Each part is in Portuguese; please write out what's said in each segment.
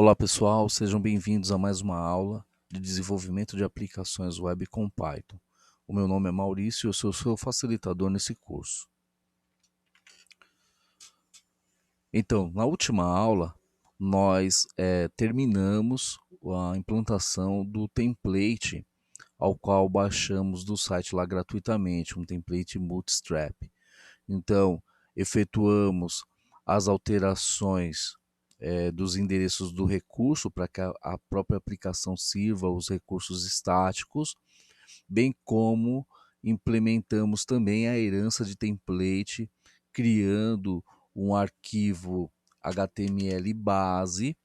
Olá pessoal, sejam bem-vindos a mais uma aula de desenvolvimento de aplicações web com Python. O meu nome é Maurício e eu sou seu facilitador nesse curso. Então, na última aula, nós terminamos a implantação do template ao qual baixamos do site lá gratuitamente, um template Bootstrap. Então, efetuamos as alterações dos endereços do recurso para que a própria aplicação sirva os recursos estáticos, bem como implementamos também a herança de template, criando um arquivo HTML base,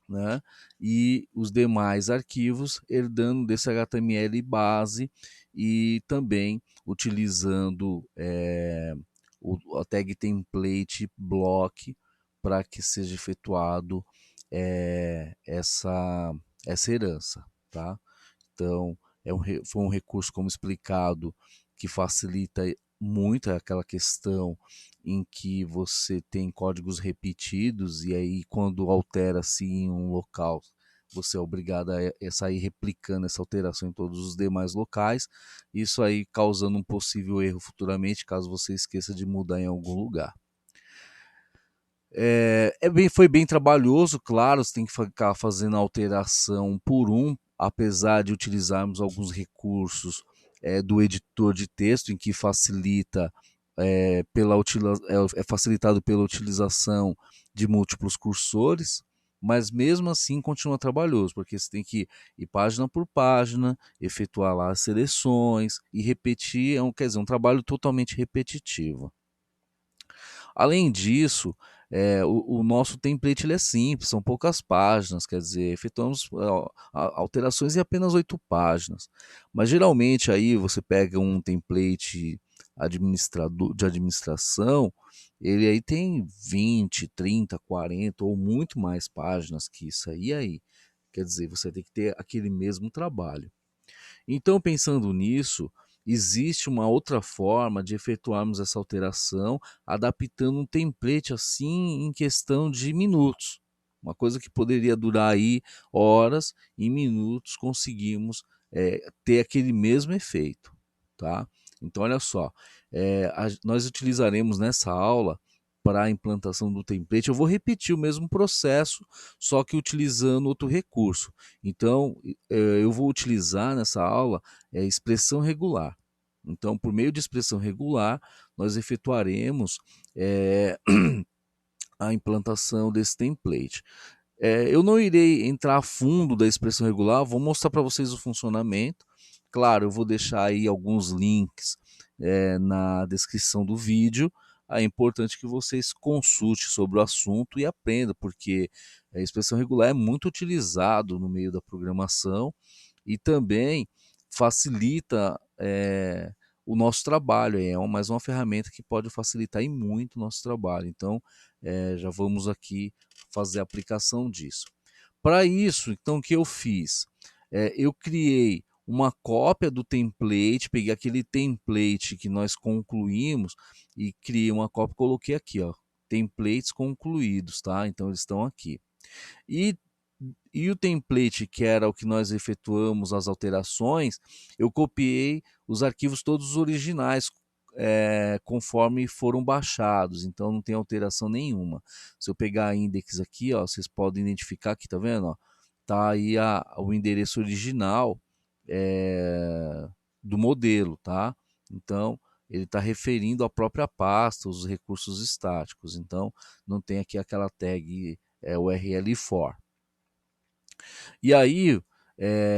né? E os demais arquivos herdando desse HTML base e também utilizando a tag template block para que seja efetuado essa herança, tá? Então, foi um recurso, como explicado, que facilita muito aquela questão em que você tem códigos repetidos e aí quando altera-se em um local, você é obrigado a sair replicando essa alteração em todos os demais locais, isso aí causando um possível erro futuramente, caso você esqueça de mudar em algum lugar. Foi bem trabalhoso, claro, você tem que ficar fazendo alteração por um, apesar de utilizarmos alguns recursos do editor de texto, em que facilita é facilitado pela utilização de múltiplos cursores, mas mesmo assim continua trabalhoso, porque você tem que ir página por página, efetuar lá as seleções e repetir, quer dizer, um trabalho totalmente repetitivo. Além disso, o nosso template ele é simples, são poucas páginas, quer dizer, efetuamos alterações em apenas 8 páginas. Mas geralmente aí você pega um template de administração, ele aí tem 20, 30, 40 ou muito mais páginas que isso aí. Quer dizer, você tem que ter aquele mesmo trabalho. Então, pensando nisso, existe uma outra forma de efetuarmos essa alteração, adaptando um template assim em questão de minutos. Uma coisa que poderia durar aí horas, em minutos conseguimos ter aquele mesmo efeito, tá? Então, olha só, nós utilizaremos nessa aula para a implantação do template. Eu vou repetir o mesmo processo, só que utilizando outro recurso. Então, eu vou utilizar nessa aula expressão regular. Então, por meio de expressão regular, nós efetuaremos a implantação desse template. Eu não irei entrar a fundo da expressão regular, vou mostrar para vocês o funcionamento. Claro, eu vou deixar aí alguns links na descrição do vídeo. É importante que vocês consultem sobre o assunto e aprendam, porque a expressão regular é muito utilizado no meio da programação e também facilita o nosso trabalho. É mais uma ferramenta que pode facilitar e muito o nosso trabalho. Então, já vamos aqui fazer a aplicação disso. Para isso, então, o que eu fiz? Eu criei uma cópia do template, peguei aquele template que nós concluímos e criei uma cópia, coloquei aqui, ó, templates concluídos, tá? Então eles estão aqui. E, e o template, que era o que nós efetuamos as alterações, eu copiei os arquivos todos originais, conforme foram baixados, então não tem alteração nenhuma. Se eu pegar a index aqui, ó, vocês podem identificar aqui, tá vendo? Ó, tá aí o endereço original do modelo, tá? Então, ele está referindo à própria pasta, os recursos estáticos. Então, não tem aqui aquela tag URL for. E aí,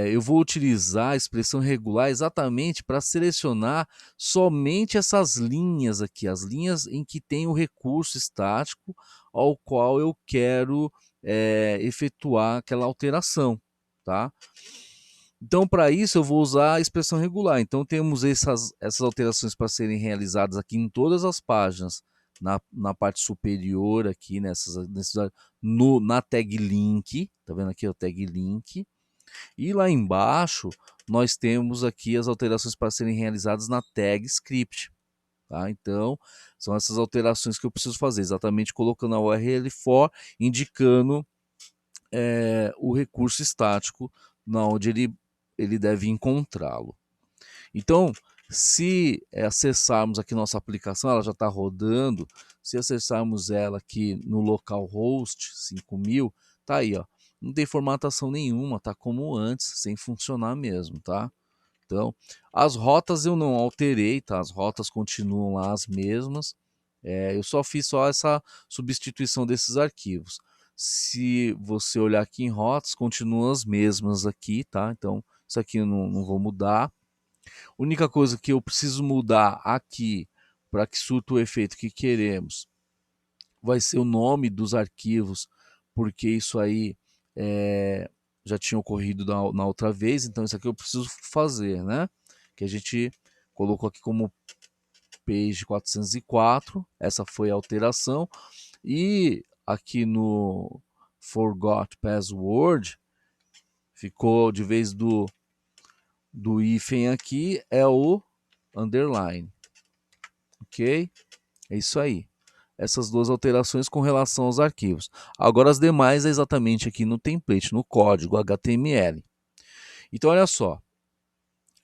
eu vou utilizar a expressão regular exatamente para selecionar somente essas linhas aqui, as linhas em que tem o recurso estático ao qual eu quero efetuar aquela alteração, tá? Então, para isso, eu vou usar a expressão regular. Então, temos essas alterações para serem realizadas aqui em todas as páginas, na parte superior aqui, na tag link, tá vendo aqui o tag link? E lá embaixo, nós temos aqui as alterações para serem realizadas na tag script. Tá? Então, são essas alterações que eu preciso fazer, exatamente colocando a URL for, indicando o recurso estático na onde ele deve encontrá-lo. Então, se acessarmos aqui nossa aplicação, ela já está rodando. Se acessarmos ela aqui no localhost 5000, tá aí, ó. Não tem formatação nenhuma, tá como antes, sem funcionar mesmo, tá? Então, as rotas eu não alterei, tá? As rotas continuam lá as mesmas. Eu só fiz essa substituição desses arquivos. Se você olhar aqui em rotas, continuam as mesmas aqui, tá? Então, isso aqui eu não vou mudar. A única coisa que eu preciso mudar aqui para que surta o efeito que queremos vai ser o nome dos arquivos, porque isso aí já tinha ocorrido na outra vez, então isso aqui eu preciso fazer, né? Que a gente colocou aqui como page 404, essa foi a alteração, e aqui no forgot password ficou, de vez do hífen aqui, é o underline, ok? É isso aí. Essas duas alterações com relação aos arquivos. Agora as demais é exatamente aqui no template, no código HTML. Então olha só,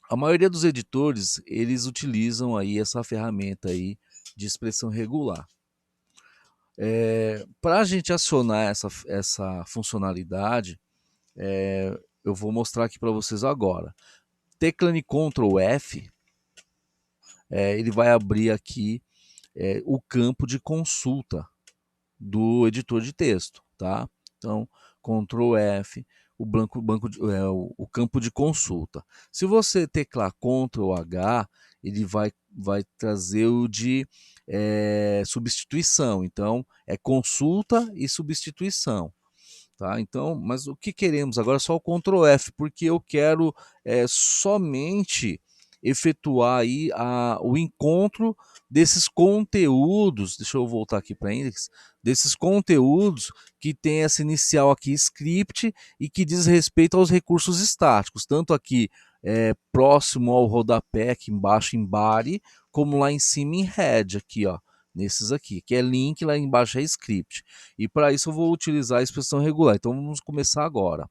a maioria dos editores, eles utilizam aí essa ferramenta aí de expressão regular. Para a gente acionar essa funcionalidade, eu vou mostrar aqui para vocês agora. Teclando Ctrl F, ele vai abrir aqui o campo de consulta do editor de texto, tá? Então, Ctrl F, o campo de consulta. Se você teclar Ctrl H, ele vai trazer o de substituição. Então, é consulta e substituição. Tá? Então, mas o que queremos agora é só o Ctrl F, porque eu quero somente efetuar aí o encontro desses conteúdos. Deixa eu voltar aqui para index, desses conteúdos que tem essa inicial aqui script e que diz respeito aos recursos estáticos, tanto aqui próximo ao rodapé, aqui embaixo em body, como lá em cima em head, aqui ó, nesses aqui, que é link, lá embaixo é script. E para isso eu vou utilizar a expressão regular. Então vamos começar agora.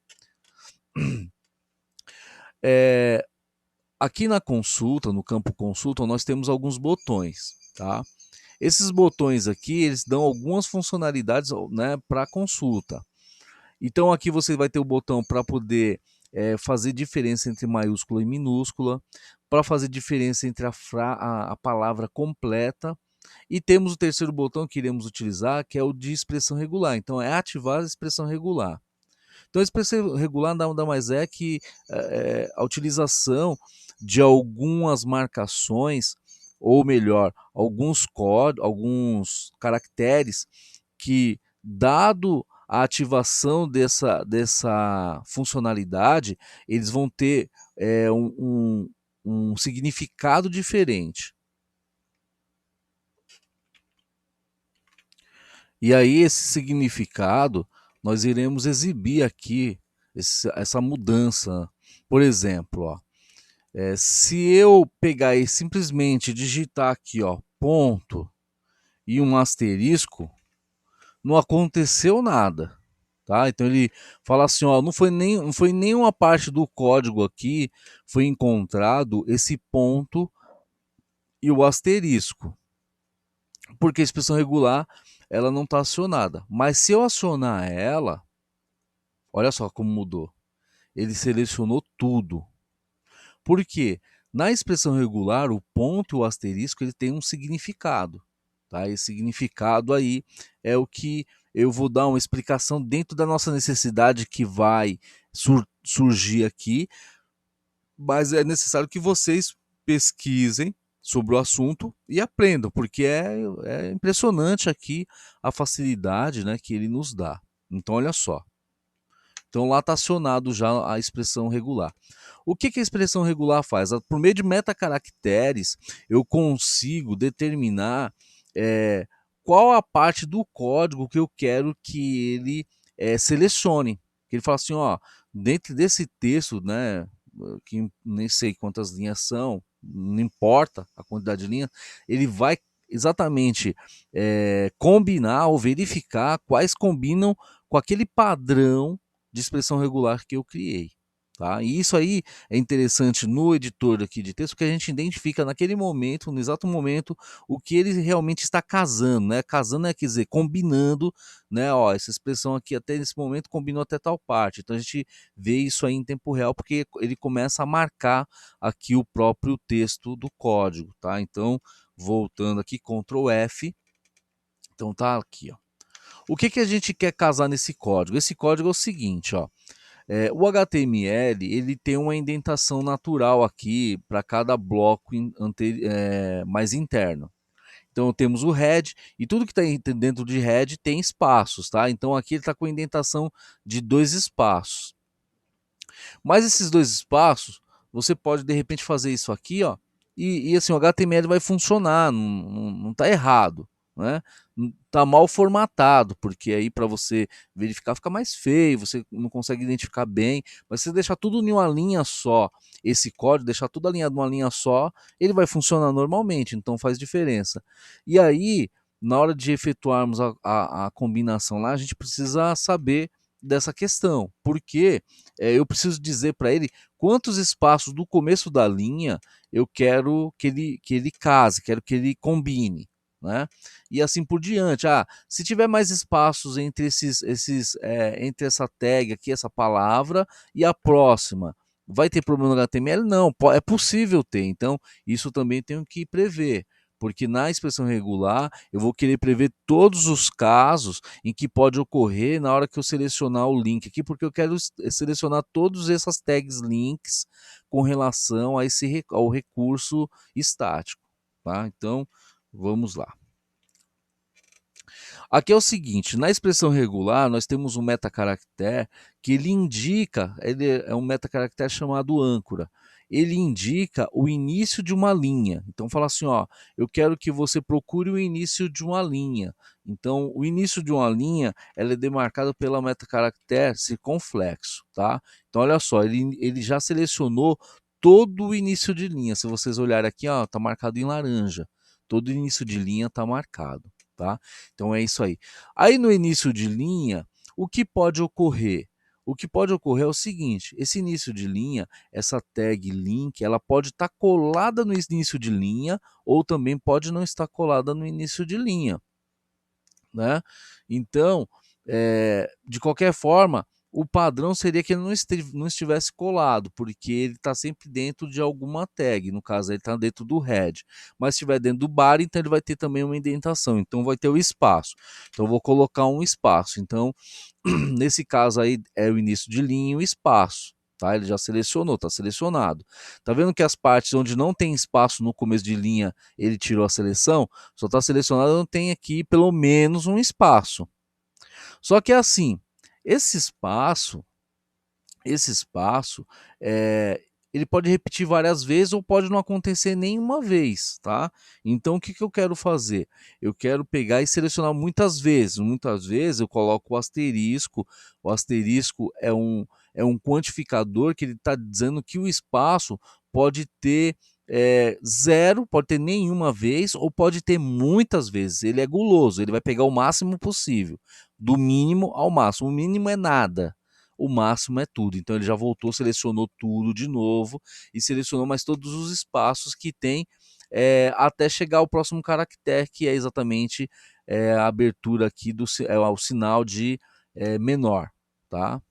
Aqui na consulta, no campo consulta, nós temos alguns botões, tá? Esses botões aqui, eles dão algumas funcionalidades, né, para consulta. Então aqui você vai ter o botão para poder fazer diferença entre maiúscula e minúscula, para fazer diferença entre a palavra completa. E temos o terceiro botão que iremos utilizar, que é o de expressão regular. Então é ativar a expressão regular. Então a expressão regular nada mais é que a utilização de algumas marcações, ou melhor, alguns códigos, alguns caracteres que, dado a ativação dessa funcionalidade, eles vão ter um significado diferente. E aí, esse significado, nós iremos exibir aqui essa mudança. Por exemplo, ó, se eu pegar e simplesmente digitar aqui, ó, ponto e um asterisco, não aconteceu nada. Tá? Então ele fala assim, ó, não foi nenhuma parte do código aqui foi encontrado esse ponto e o asterisco, porque a expressão regular ela não está acionada. Mas se eu acionar ela, olha só como mudou. Ele selecionou tudo. Por quê? Na expressão regular, o ponto e o asterisco ele tem um significado. Tá? Esse significado aí é o que eu vou dar uma explicação dentro da nossa necessidade que vai surgir aqui, mas é necessário que vocês pesquisem sobre o assunto e aprendam, porque é impressionante aqui a facilidade, né, que ele nos dá. Então, olha só. Então, lá está acionado já a expressão regular. O que a expressão regular faz? Por meio de metacaracteres, eu consigo determinar qual a parte do código que eu quero que ele selecione. Ele fala assim, ó, dentro desse texto, né, que nem sei quantas linhas são, não importa a quantidade de linhas, ele vai exatamente combinar ou verificar quais combinam com aquele padrão de expressão regular que eu criei. Tá? E isso aí é interessante no editor aqui de texto, porque a gente identifica naquele momento, no exato momento, o que ele realmente está casando, né? Casando quer dizer, combinando, né? Ó, essa expressão aqui até nesse momento combinou até tal parte. Então a gente vê isso aí em tempo real, porque ele começa a marcar aqui o próprio texto do código, tá? Então, voltando aqui, Ctrl F. Então tá aqui, ó. O que a gente quer casar nesse código? Esse código é o seguinte, ó. O HTML ele tem uma indentação natural aqui para cada bloco mais interno. Então temos o head e tudo que está dentro de head tem espaços, tá? Então aqui ele está com indentação de 2 espaços. Mas esses 2 espaços, você pode de repente fazer isso aqui, ó, e assim o HTML vai funcionar, não está errado, né? Tá mal formatado, porque aí para você verificar fica mais feio, você não consegue identificar bem, mas se você deixar tudo em uma linha só, esse código, deixar tudo alinhado numa linha só, ele vai funcionar normalmente, então faz diferença. E aí, na hora de efetuarmos a combinação lá, a gente precisa saber dessa questão, porque eu preciso dizer para ele quantos espaços do começo da linha eu quero que ele case, quero que ele combine, né? E assim por diante. Se tiver mais espaços entre entre essa tag aqui, essa palavra e a próxima, vai ter problema no HTML? Não, é possível ter. Então, isso também tenho que prever. Porque na expressão regular, eu vou querer prever todos os casos em que pode ocorrer na hora que eu selecionar o link aqui, porque eu quero selecionar todas essas tags links com relação ao recurso estático. Tá? Então, vamos lá. Aqui é o seguinte, na expressão regular, nós temos um metacaractere que ele indica, ele é um metacaractere chamado âncora. Ele indica o início de uma linha. Então fala assim, ó, eu quero que você procure o início de uma linha. Então, o início de uma linha, ela é demarcada pela metacaractere circunflexo, tá? Então, olha só, ele já selecionou todo o início de linha. Se vocês olharem aqui, ó, tá marcado em laranja. Todo início de linha tá marcado, tá? Então é isso aí. Aí no início de linha, o que pode ocorrer? O que pode ocorrer é o seguinte, esse início de linha, essa tag link, ela pode estar colada no início de linha ou também pode não estar colada no início de linha, né? Então, de qualquer forma, o padrão seria que ele não estivesse colado, porque ele está sempre dentro de alguma tag, no caso ele está dentro do head, mas se estiver dentro do body, então ele vai ter também uma indentação, então vai ter o espaço, então eu vou colocar um espaço, então nesse caso aí é o início de linha e o espaço, tá? Ele já selecionou, está selecionado. Tá vendo que as partes onde não tem espaço no começo de linha, ele tirou a seleção? Só está selecionado, não tem aqui pelo menos um espaço. Só que é assim, esse espaço, esse espaço, ele pode repetir várias vezes ou pode não acontecer nenhuma vez, tá? Então o que eu quero fazer? Eu quero pegar e selecionar muitas vezes. Muitas vezes eu coloco o asterisco é um quantificador que ele está dizendo que o espaço pode ter zero, pode ter nenhuma vez ou pode ter muitas vezes. Ele é guloso, ele vai pegar o máximo possível, do mínimo ao máximo. O mínimo é nada, o máximo é tudo. Então ele já voltou, selecionou tudo de novo e selecionou mais todos os espaços que tem até chegar ao próximo caractere, que é exatamente a abertura aqui o sinal de menor, tá?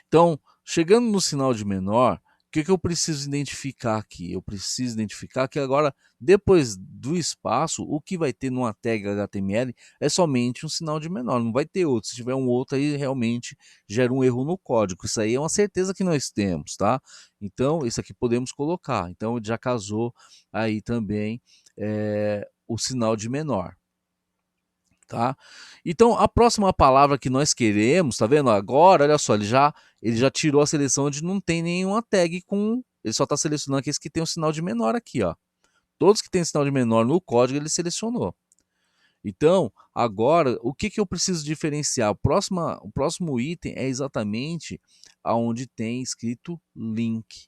Então, chegando no sinal de menor, o que eu preciso identificar aqui? Eu preciso identificar que agora, depois do espaço, o que vai ter numa tag HTML é somente um sinal de menor, não vai ter outro. Se tiver um outro aí, realmente gera um erro no código. Isso aí é uma certeza que nós temos, tá? Então, isso aqui podemos colocar. Então, já casou aí também o sinal de menor. Tá? Então, a próxima palavra que nós queremos, tá vendo? Agora, olha só, ele já tirou a seleção onde não tem nenhuma tag com. Ele só está selecionando aqueles que tem um sinal de menor aqui, ó. Todos que tem sinal de menor no código, ele selecionou. Então, agora, o que eu preciso diferenciar? O próximo item é exatamente aonde tem escrito link.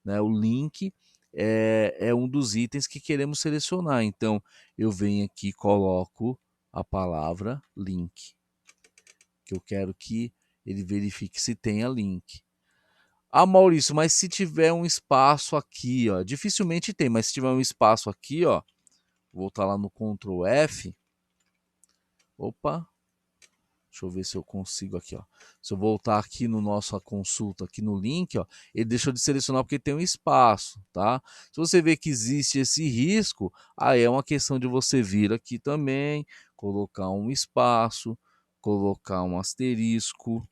Né? O link é um dos itens que queremos selecionar. Então, eu venho aqui e coloco a palavra link. que eu quero que ele verifique se tem a link. Ah, Maurício, mas se tiver um espaço aqui, ó, dificilmente tem, mas se tiver um espaço aqui, ó, vou voltar lá no Ctrl F. Opa, deixa eu ver se eu consigo aqui, ó. Se eu voltar aqui no nossa consulta, aqui no link, ó, ele deixou de selecionar porque tem um espaço, tá? Se você vê que existe esse risco, aí é uma questão de você vir aqui também, colocar um espaço, colocar um asterisco,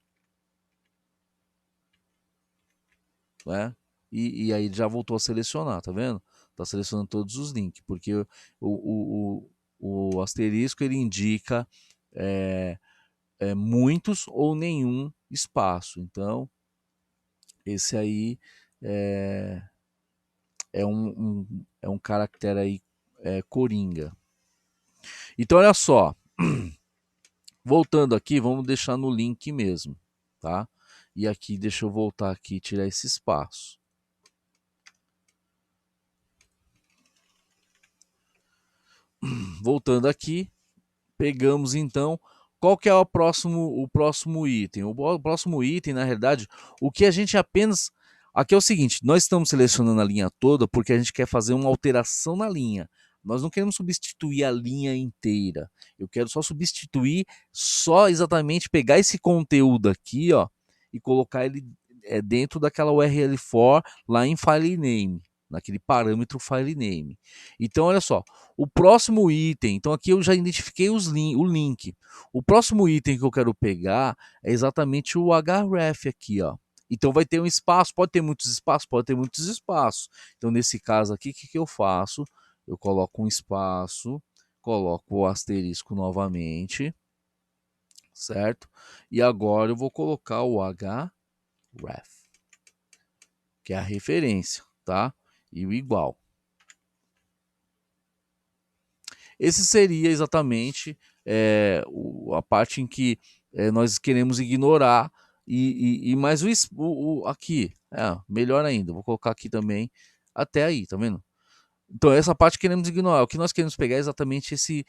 né? E aí já voltou a selecionar, tá vendo? Tá selecionando todos os links, porque o asterisco ele indica é, muitos ou nenhum espaço. Então, esse aí é, é um caractere aí coringa. Então, olha só, voltando aqui, vamos deixar no link mesmo, tá? E aqui, deixa eu voltar aqui e tirar esse espaço. Voltando aqui, pegamos então, qual que é o próximo item? O próximo item, na realidade, o que a gente apenas... Aqui é o seguinte, nós estamos selecionando a linha toda porque a gente quer fazer uma alteração na linha. Nós não queremos substituir a linha inteira. Eu quero só substituir, só exatamente pegar esse conteúdo aqui, ó, e colocar ele dentro daquela URL for lá em file name, naquele parâmetro file name. Então, olha só, o próximo item, então aqui eu já identifiquei o link. O próximo item que eu quero pegar é exatamente o href aqui, ó. Então vai ter um espaço, pode ter muitos espaços, pode ter muitos espaços. Então nesse caso aqui, o que eu faço? Eu coloco um espaço, coloco o asterisco novamente, certo? E agora eu vou colocar o href, que é a referência, tá? E o igual. Esse seria exatamente a parte em que nós queremos ignorar mas aqui, melhor ainda, vou colocar aqui também até aí, tá vendo? Então essa parte queremos ignorar. O que nós queremos pegar é exatamente esse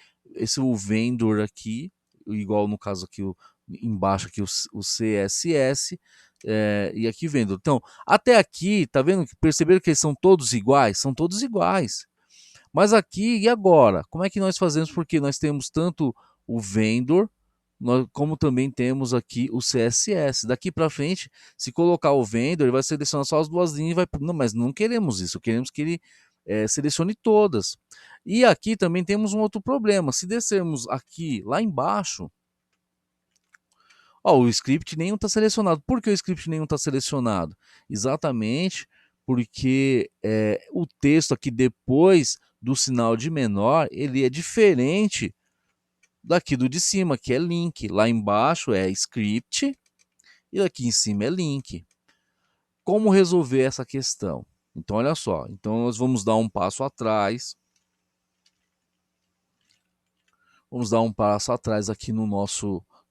o vendor aqui, igual no caso aqui embaixo aqui o CSS e aqui vendor. Então até aqui, tá vendo? Perceberam que eles são todos iguais? São todos iguais. Mas aqui, e agora? Como é que nós fazemos? Porque nós temos tanto o vendor, como também temos aqui o CSS. Daqui para frente, se colocar o vendor, ele vai selecionar só as duas linhas. Não, mas não queremos isso. Queremos que ele selecione todas. E aqui também temos um outro problema. Se descermos aqui, lá embaixo, ó, o script nenhum está selecionado. Por que o script nenhum está selecionado? Exatamente porque o texto aqui depois do sinal de menor, ele é diferente daqui do de cima, que é link. Lá embaixo é script e aqui em cima é link. Como resolver essa questão? Então, olha só. Então, nós vamos dar um passo atrás. Vamos dar um passo atrás aqui no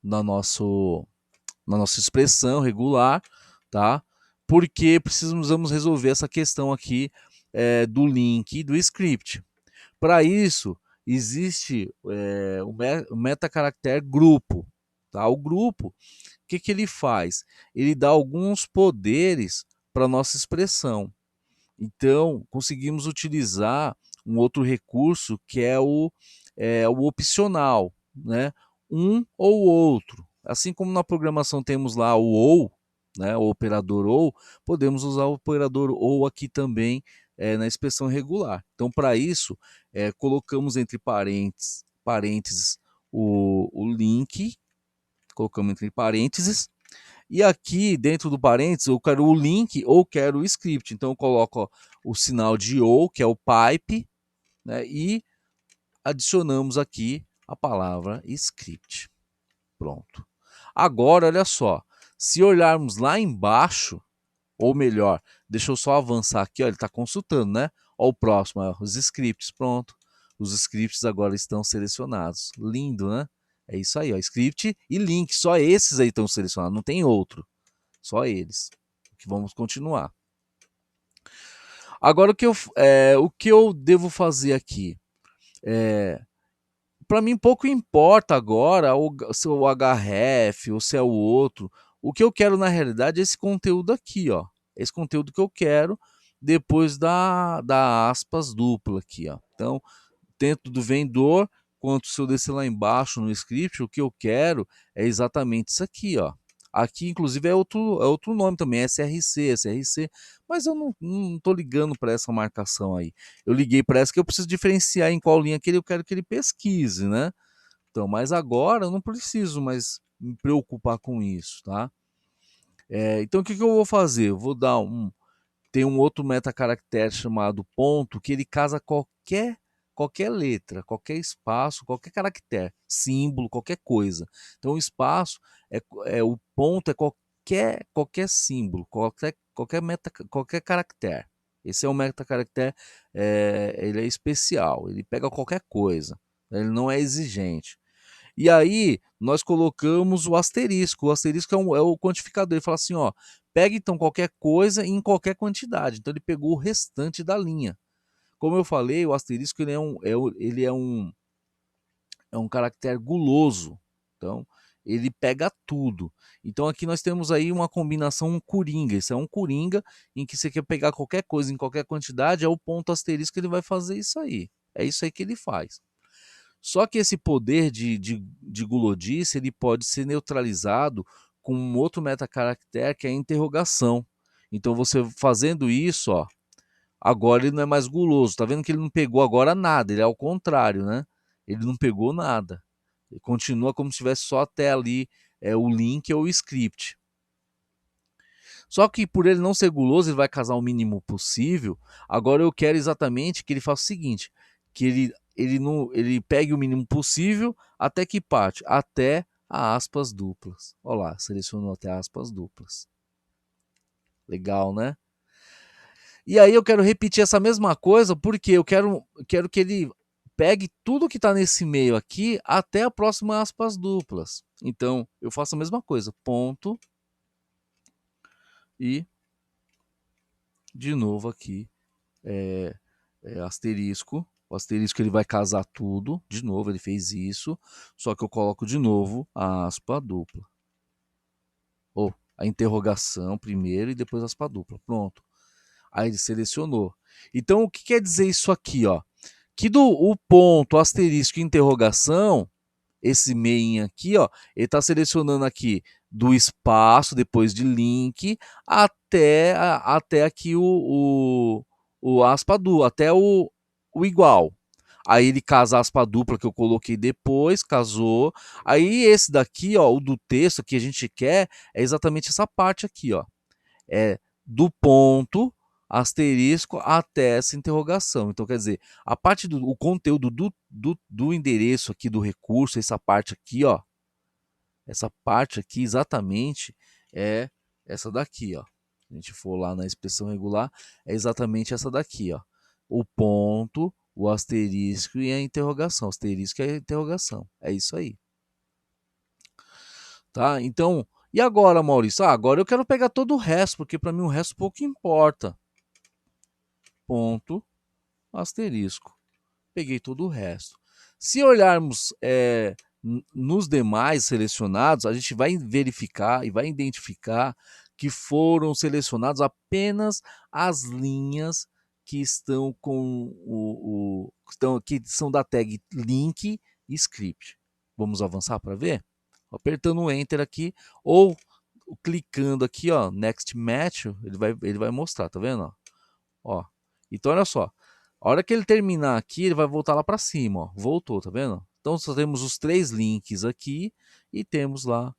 na nossa expressão regular, tá? Porque precisamos resolver essa questão aqui do link e do script. Para isso, existe o metacaractere grupo. Tá? O grupo, o que ele faz? Ele dá alguns poderes para a nossa expressão. Então, conseguimos utilizar um outro recurso que é o opcional, né? Um ou outro. Assim como na programação temos lá o ou, né? O operador ou, podemos usar o operador ou aqui também na expressão regular. Então, para isso, colocamos entre parênteses o link, colocamos entre parênteses, e aqui dentro do parênteses eu quero o link ou quero o script. Então eu coloco o sinal de ou, que é o pipe, né, e adicionamos aqui a palavra script. Pronto. Agora, olha só, se olharmos lá embaixo, ou melhor, deixa eu só avançar aqui, ó, ele está consultando, né? Ó, o próximo, ó, os scripts, pronto. Os scripts agora estão selecionados. Lindo, né? É isso aí, ó, script e link, só esses aí estão selecionados, não tem outro. Só eles. Que vamos continuar. Agora o que eu devo fazer aqui? para mim pouco importa agora se é o href ou se é o outro. O que eu quero na realidade é esse conteúdo aqui, ó. Esse conteúdo que eu quero depois da aspas dupla aqui, ó. Então, dentro do vendedor, quanto se eu descer lá embaixo no script, o que eu quero é exatamente isso aqui, ó. Aqui, inclusive, é outro nome também, SRC, mas eu não tô ligando para essa marcação aí. Eu liguei para essa que eu preciso diferenciar em qual linha que eu quero que ele pesquise, né? Então, mas agora eu não preciso mais me preocupar com isso, tá? Então, o que eu vou fazer? Eu vou dar tem um outro metacaractere chamado ponto que ele casa qualquer letra, qualquer espaço, qualquer caractere, símbolo, qualquer coisa. Então o espaço o ponto é qualquer símbolo, qualquer caractere. Esse é um metacaractere, ele é especial, ele pega qualquer coisa, ele não é exigente. E aí nós colocamos o asterisco. O asterisco é o quantificador. Ele fala assim, ó, pega então qualquer coisa em qualquer quantidade. Então ele pegou o restante da linha. Como eu falei, o asterisco é um caractere guloso. Então ele pega tudo. Então aqui nós temos aí uma combinação um coringa. Isso é um coringa em que você quer pegar qualquer coisa em qualquer quantidade, é o ponto asterisco que ele vai fazer isso aí. É isso aí que ele faz. Só que esse poder de gulodice ele pode ser neutralizado com um outro metacaractere que é a interrogação. Então você fazendo isso, ó, agora ele não é mais guloso. Tá vendo que ele não pegou agora nada, ele é ao contrário, né? Ele não pegou nada. Ele continua como se tivesse só até ali o link ou o script. Só que por ele não ser guloso, ele vai casar o mínimo possível. Agora eu quero exatamente que ele faça o seguinte, que ele pegue o mínimo possível até que parte? Até a aspas duplas. Olha lá, selecionou até aspas duplas. Legal, né? E aí eu quero repetir essa mesma coisa porque eu quero que ele pegue tudo que está nesse meio aqui até a próxima aspas duplas. Então eu faço a mesma coisa, ponto e de novo aqui asterisco. O asterisco ele vai casar tudo. De novo, ele fez isso. Só que eu coloco de novo a aspa dupla. Ou a interrogação primeiro e depois a aspa dupla. Pronto. Aí ele selecionou. Então, o que quer dizer isso aqui? Ó? Que o ponto, asterisco e interrogação, esse meinho aqui, ó, ele está selecionando aqui do espaço, depois de link, até aqui o aspa dupla, até o igual. Aí ele casa a aspa dupla que eu coloquei depois, casou. Aí esse daqui, ó, o do texto que a gente quer é exatamente essa parte aqui, ó. É do ponto asterisco até essa interrogação. Então, quer dizer, a parte o conteúdo do endereço aqui do recurso, essa parte aqui, ó, essa parte aqui exatamente é essa daqui, ó. Se a gente for lá na expressão regular, é exatamente essa daqui, ó. O ponto, o asterisco e a interrogação. Asterisco e a interrogação. É isso aí. Tá? Então, e agora, Maurício? Agora eu quero pegar todo o resto, porque para mim o resto pouco importa. Ponto, asterisco. Peguei todo o resto. Se olharmos nos demais selecionados, a gente vai verificar e vai identificar que foram selecionados apenas as linhas que estão com que são da tag link e script. Vamos avançar para ver? Apertando o enter aqui ou clicando aqui, ó, next match, ele vai mostrar, tá vendo? Ó. Então olha só, a hora que ele terminar aqui, ele vai voltar lá para cima, ó. Voltou, tá vendo? Então só temos os 3 links aqui e temos lá.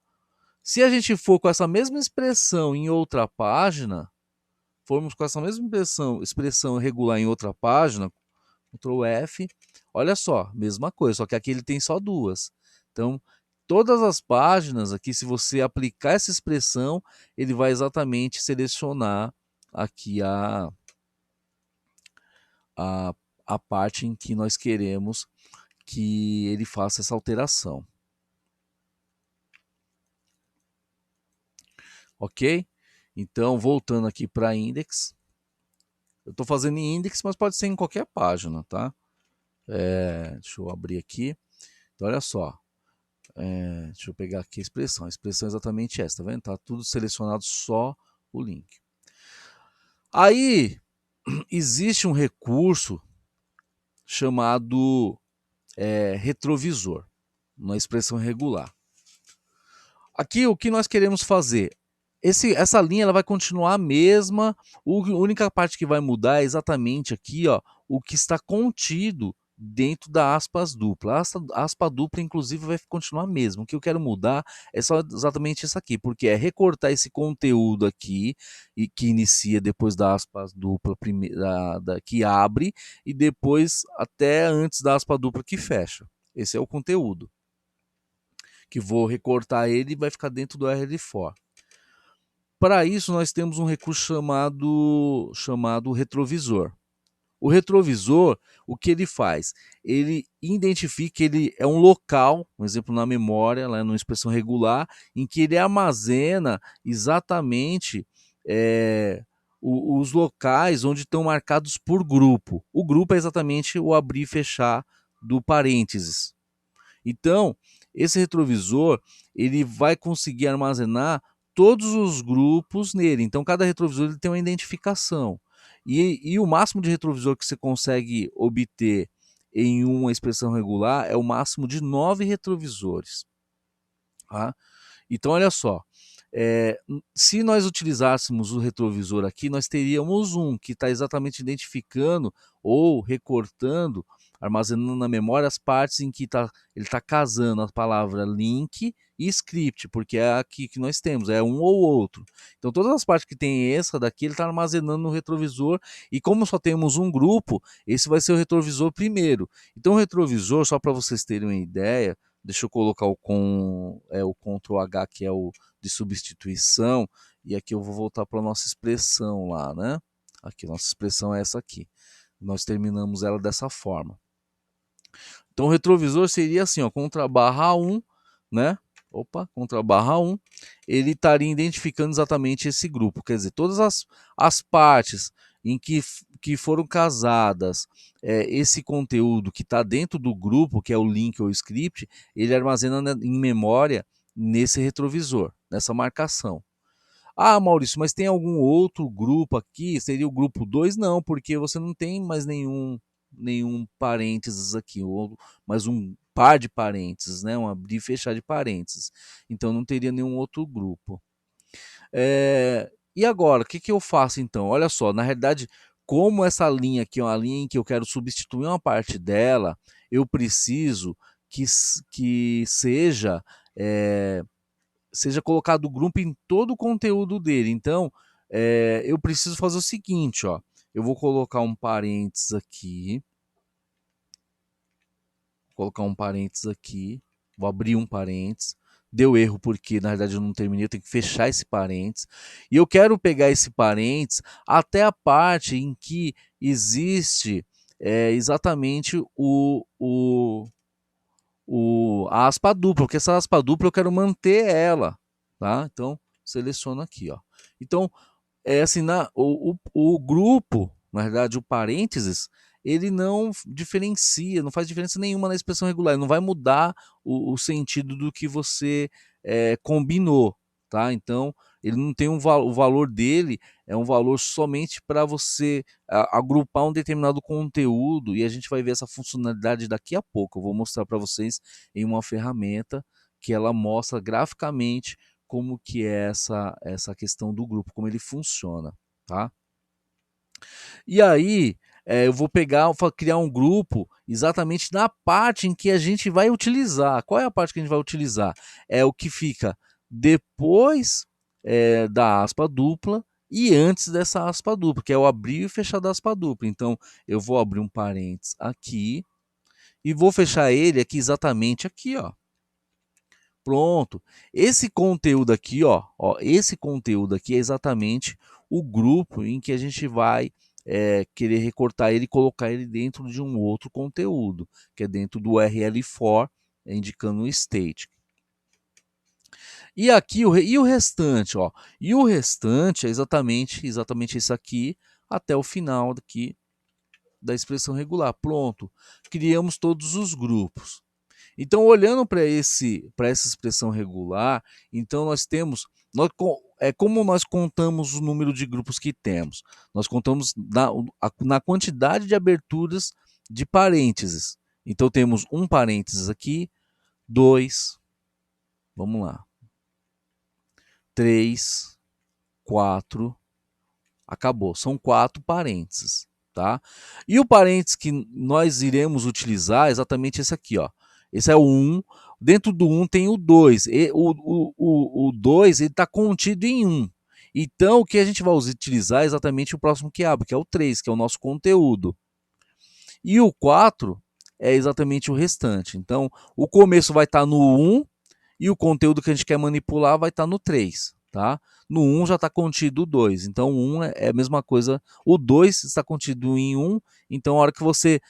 Se a gente for com essa mesma expressão em outra página, formos com essa mesma expressão regular em outra página, Ctrl F, olha só, mesma coisa, só que aqui ele tem só duas. Então, todas as páginas aqui, se você aplicar essa expressão, ele vai exatamente selecionar aqui a, a parte em que nós queremos que ele faça essa alteração. Ok? Então, voltando aqui para index. Eu estou fazendo em index, mas pode ser em qualquer página, tá? Deixa eu abrir aqui. Então, olha só. Deixa eu pegar aqui a expressão é exatamente essa, tá vendo? Tá tudo selecionado, só o link. Aí, existe um recurso chamado retrovisor, uma expressão regular. Aqui, o que nós queremos fazer? Essa linha ela vai continuar a mesma, a única parte que vai mudar é exatamente aqui, ó, o que está contido dentro da aspas dupla. A aspa dupla, inclusive, vai continuar a mesma. O que eu quero mudar é só exatamente isso aqui, porque é recortar esse conteúdo aqui, e que inicia depois da aspas dupla que abre, e depois até antes da aspa dupla que fecha. Esse é o conteúdo. Que vou recortar ele e vai ficar dentro do RL4. Para isso, nós temos um recurso chamado retrovisor. O retrovisor, o que ele faz? Ele identifica, ele é um local, um exemplo na memória, lá numa expressão regular, em que ele armazena exatamente os locais onde estão marcados por grupo. O grupo é exatamente o abrir e fechar do parênteses. Então, esse retrovisor ele vai conseguir armazenar todos os grupos nele. Então, cada retrovisor ele tem uma identificação. E o máximo de retrovisor que você consegue obter em uma expressão regular é o máximo de 9 retrovisores. Tá? Então, olha só. Se nós utilizássemos o retrovisor aqui, nós teríamos um que está exatamente identificando ou recortando, armazenando na memória as partes em que ele está casando a palavra link e script, porque é aqui que nós temos, é um ou outro. Então todas as partes que tem essa daqui, ele está armazenando no retrovisor, e como só temos um grupo, esse vai ser o retrovisor primeiro. Então o retrovisor, só para vocês terem uma ideia, deixa eu colocar o Ctrl H, que é o de substituição, e aqui eu vou voltar para a nossa expressão lá, né? Aqui, nossa expressão é essa aqui. Nós terminamos ela dessa forma. Então o retrovisor seria assim, ó, contra barra 1, né? Contra barra 1, ele estaria identificando exatamente esse grupo, quer dizer, todas as partes em que foram casadas esse conteúdo que está dentro do grupo, que é o link ou o script, ele armazena em memória nesse retrovisor, nessa marcação. Ah, Maurício, mas tem algum outro grupo aqui? Seria o grupo 2? Não, porque você não tem mais nenhum parênteses aqui, ou mais um par de parênteses, né? Um abrir e fechar de parênteses. Então não teria nenhum outro grupo. E agora, o que eu faço então? Olha só, na realidade, como essa linha aqui é uma linha em que eu quero substituir uma parte dela, eu preciso que seja colocado o grupo em todo o conteúdo dele. Então, eu preciso fazer o seguinte, ó. Eu vou colocar um parênteses aqui. Vou abrir um parênteses. Deu erro porque, na verdade, eu não terminei. Eu tenho que fechar esse parênteses. E eu quero pegar esse parênteses até a parte em que existe exatamente a aspa dupla, porque essa aspa dupla eu quero manter ela, tá? Então, seleciono aqui, ó. Então, assim, o grupo, na verdade, o parênteses, ele não diferencia, não faz diferença nenhuma na expressão regular, ele não vai mudar o sentido do que você combinou, tá? Então, ele não tem o valor dele é um valor somente para você agrupar um determinado conteúdo, e a gente vai ver essa funcionalidade daqui a pouco. Eu vou mostrar para vocês em uma ferramenta que ela mostra graficamente como que é essa questão do grupo, como ele funciona, tá? E aí, eu vou criar um grupo exatamente na parte em que a gente vai utilizar. Qual é a parte que a gente vai utilizar? É o que fica depois da aspa dupla e antes dessa aspa dupla, que é o abrir e fechar da aspa dupla. Então, eu vou abrir um parênteses aqui e vou fechar ele aqui exatamente aqui, ó. Pronto. Esse conteúdo aqui, ó, esse conteúdo aqui é exatamente o grupo em que a gente vai querer recortar ele e colocar ele dentro de um outro conteúdo, que é dentro do URL4, indicando o state. E aqui o restante, ó. E o restante é exatamente isso aqui até o final daqui da expressão regular. Pronto. Criamos todos os grupos. Então, olhando para essa expressão regular, então nós temos, como nós contamos o número de grupos que temos? Nós contamos na quantidade de aberturas de parênteses. Então, temos um parênteses aqui, dois, vamos lá, três, quatro, acabou. São 4 parênteses, tá? E o parênteses que nós iremos utilizar é exatamente esse aqui, ó. Esse é o 1. Dentro do 1 tem o 2. O 2 está contido em 1. Então, o que a gente vai utilizar é exatamente o próximo que abre, que é o 3, que é o nosso conteúdo. E o 4 é exatamente o restante. Então, o começo vai estar no 1 e o conteúdo que a gente quer manipular vai estar no 3, tá? No 1 já está contido o 2, então o 1 é a mesma coisa, o 2 está contido em 1, então a hora que você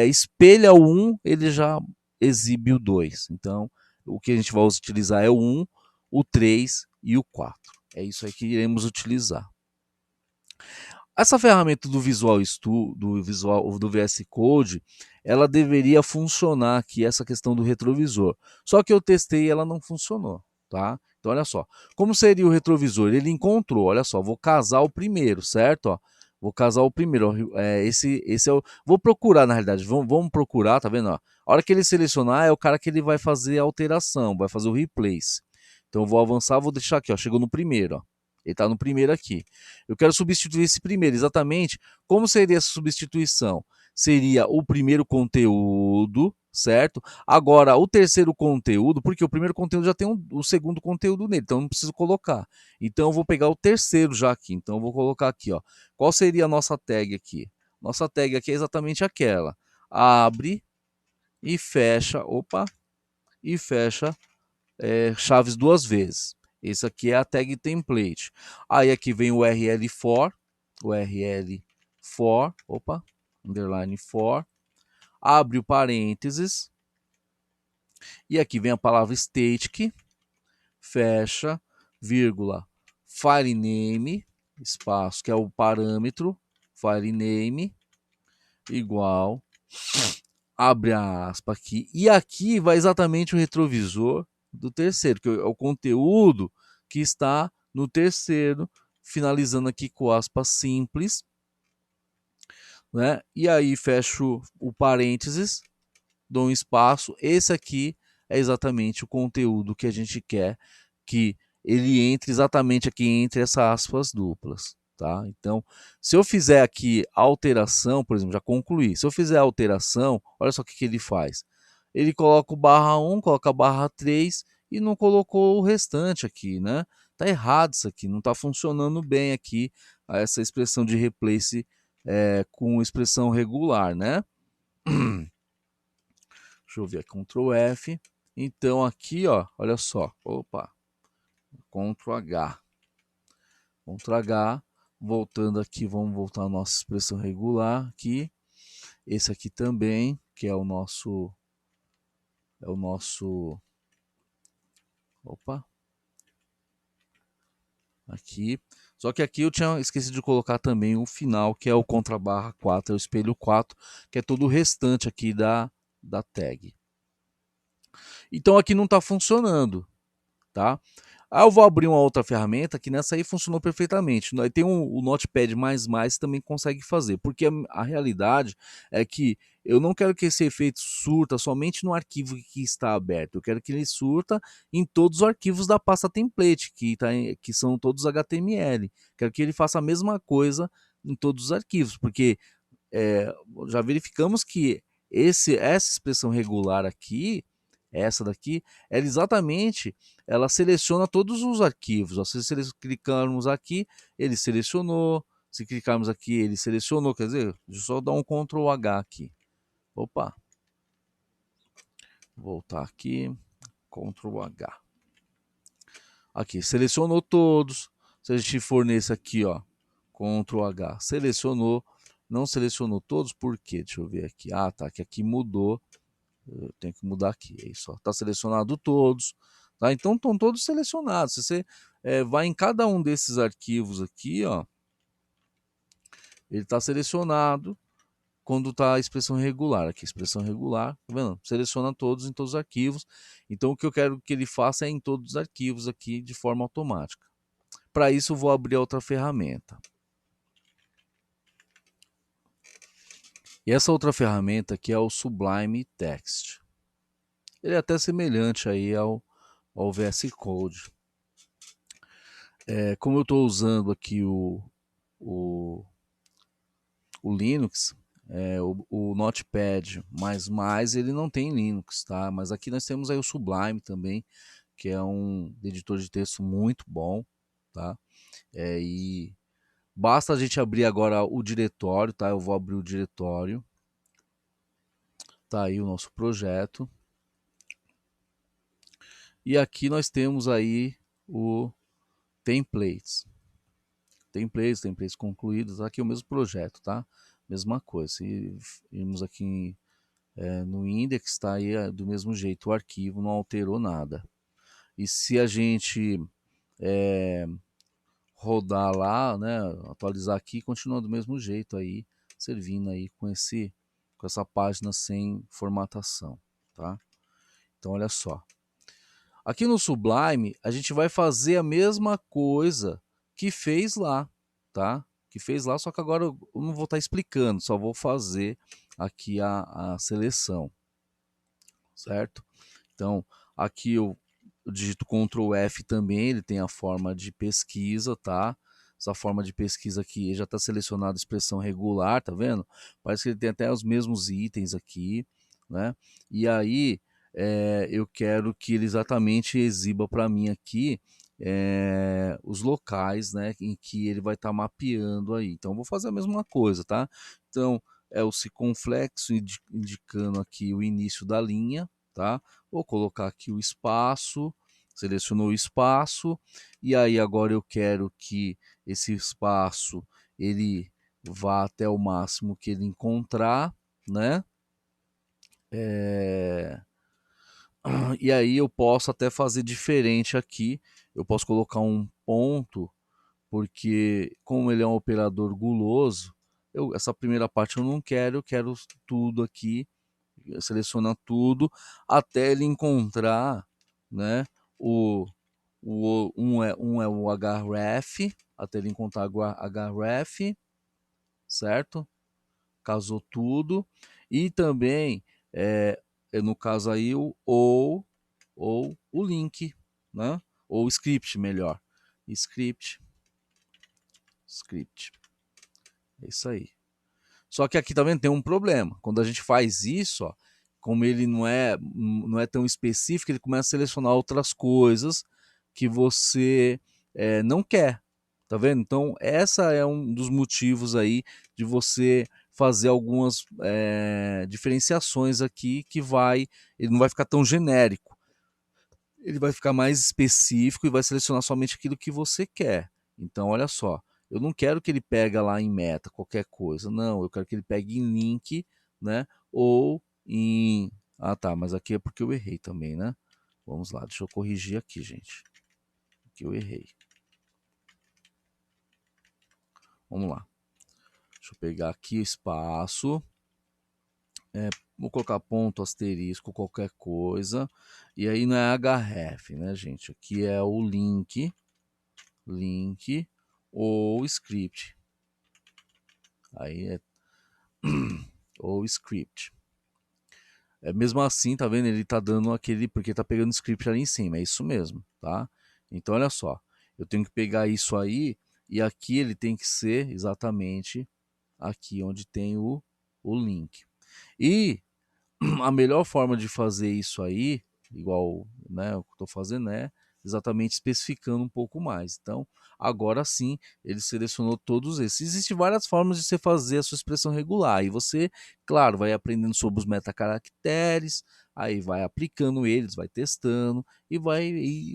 espelha o 1, ele já exibe o 2. Então, o que a gente vai utilizar é o 1, o 3 e o 4. É isso aí que iremos utilizar. Essa ferramenta do Visual Studio, do VS Code, ela deveria funcionar aqui, essa questão do retrovisor. Só que eu testei e ela não funcionou, tá? Então, olha só. Como seria o retrovisor? Ele encontrou, olha só, vou casar o primeiro, certo? Ó, vou casar o primeiro. Esse é o... Vou procurar, na realidade. Vamos procurar, tá vendo? Ó? A hora que ele selecionar, é o cara que ele vai fazer a alteração, vai fazer o replace. Então, eu vou avançar, vou deixar aqui, ó. Chegou no primeiro, ó. Ele está no primeiro aqui. Eu quero substituir esse primeiro. Exatamente como seria essa substituição? Seria o primeiro conteúdo, certo? Agora, o terceiro conteúdo, porque o primeiro conteúdo já tem o segundo conteúdo nele, então não preciso colocar. Então, eu vou pegar o terceiro já aqui. Então, eu vou colocar aqui, ó. Qual seria a nossa tag aqui? Nossa tag aqui é exatamente aquela. Abre e fecha, e fecha chaves 2 vezes. Esse aqui é a tag template. Aí aqui vem o URL for, underline for, abre o parênteses, e aqui vem a palavra static, fecha, vírgula, file name, espaço, que é o parâmetro, file name, igual, abre a aspa aqui, e aqui vai exatamente o retrovisor do terceiro, que é o conteúdo que está no terceiro, finalizando aqui com aspas simples, né? E aí fecho o parênteses, dou um espaço. Esse aqui é exatamente o conteúdo que a gente quer que ele entre exatamente aqui entre essas aspas duplas, tá? Então, se eu fizer aqui alteração, por exemplo, já concluí. Se eu fizer alteração, olha só o que ele faz. Ele coloca o /1, coloca /3 e não colocou o restante aqui, né? Tá errado isso aqui, não tá funcionando bem aqui essa expressão de replace com expressão regular, né? Deixa eu ver, Ctrl F. Então aqui, ó, olha só, Ctrl H. Ctrl H, voltando aqui, vamos voltar à nossa expressão regular aqui. Esse aqui também, que é o nosso, aqui. Só que aqui eu tinha esquecido de colocar também o final, que é o /4, é o espelho 4, que é todo o restante aqui da tag. Então aqui não está funcionando, tá? Aí eu vou abrir uma outra ferramenta que nessa aí funcionou perfeitamente. Aí tem o Notepad++ também consegue fazer, porque a realidade é que eu não quero que esse efeito surta somente no arquivo que está aberto, eu quero que ele surta em todos os arquivos da pasta template, que são todos HTML. Quero que ele faça a mesma coisa em todos os arquivos, porque já verificamos que essa expressão regular aqui, essa daqui, ela seleciona todos os arquivos. Ó, se clicarmos aqui, ele selecionou. Se clicarmos aqui, ele selecionou. Quer dizer, deixa eu só dar um Ctrl H aqui. Opa. Voltar aqui. Ctrl H. Aqui, selecionou todos. Se a gente for nesse aqui, ó, Ctrl H, selecionou. Não selecionou todos, por quê? Deixa eu ver aqui. Ah, tá, que aqui mudou. Eu tenho que mudar aqui, é isso. Está selecionado todos, tá? Então estão todos selecionados. Se você vai em cada um desses arquivos aqui, ó, ele está selecionado quando está a expressão regular. Aqui, expressão regular, tá vendo? Seleciona todos em todos os arquivos. Então, o que eu quero que ele faça é em todos os arquivos aqui de forma automática. Para isso, eu vou abrir outra ferramenta. E essa outra ferramenta aqui é o Sublime Text. Ele é até semelhante aí ao VS Code. Como eu estou usando aqui o Linux, o Notepad++, ele não tem Linux, tá? Mas aqui nós temos aí o Sublime também, que é um editor de texto muito bom, tá? E basta a gente abrir agora o diretório, tá? Eu vou abrir o diretório. Tá aí o nosso projeto. E aqui nós temos aí o templates. Templates concluídos. Aqui é o mesmo projeto, tá? Mesma coisa. Se irmos aqui no index, tá aí do mesmo jeito. O arquivo não alterou nada. E se a gente rodar lá, né, atualizar aqui, continua do mesmo jeito aí, servindo aí com essa página sem formatação, tá? Então olha só. Aqui no Sublime, a gente vai fazer a mesma coisa que fez lá, tá? Que fez lá, só que agora eu não vou estar explicando, só vou fazer aqui a seleção, certo? Então, aqui eu digito Ctrl F também, ele tem a forma de pesquisa, tá? Essa forma de pesquisa aqui já está selecionada expressão regular, tá vendo? Parece que ele tem até os mesmos itens aqui, né? E aí eu quero que ele exatamente exiba para mim aqui os locais, né, em que ele vai estar mapeando aí. Então, eu vou fazer a mesma coisa, tá? Então, é o circunflexo indicando aqui o início da linha, tá? Vou colocar aqui o espaço, selecionou o espaço, e aí agora eu quero que esse espaço ele vá até o máximo que ele encontrar, né? E aí eu posso até fazer diferente aqui, eu posso colocar um ponto, porque como ele é um operador guloso, essa primeira parte eu quero tudo aqui, selecionar tudo, até ele encontrar, né, um é o href, até ele encontrar o href, certo? Casou tudo. E também, no caso aí, ou o link, né? Ou script, melhor. Script. É isso aí. Só que aqui, tá vendo, tem um problema. Quando a gente faz isso, ó, como ele não é tão específico, ele começa a selecionar outras coisas que você não quer. Tá vendo? Então, essa é um dos motivos aí de você fazer algumas diferenciações aqui que ele não vai ficar tão genérico. Ele vai ficar mais específico e vai selecionar somente aquilo que você quer. Então, olha só, eu não quero que ele pegue lá em meta qualquer coisa, não, eu quero que ele pegue em link, né? Ou em... Ah, tá, mas aqui é porque eu errei também, né? Vamos lá, deixa eu corrigir aqui, gente. Aqui eu errei. Vamos lá. Deixa eu pegar aqui o espaço. Vou colocar ponto, asterisco, qualquer coisa. E aí não é href, né, gente? Aqui é o link ou script. Aí é ou script. Mesmo assim, tá vendo? Ele tá dando aquele, porque tá pegando o script ali em cima, é isso mesmo, tá? Então, olha só, eu tenho que pegar isso aí e aqui ele tem que ser exatamente aqui onde tem o link. E a melhor forma de fazer isso aí, igual, né, o que eu estou fazendo é exatamente especificando um pouco mais. Então, agora sim, ele selecionou todos esses. Existem várias formas de você fazer a sua expressão regular. E você, claro, vai aprendendo sobre os metacaracteres, aí vai aplicando eles, vai testando e vai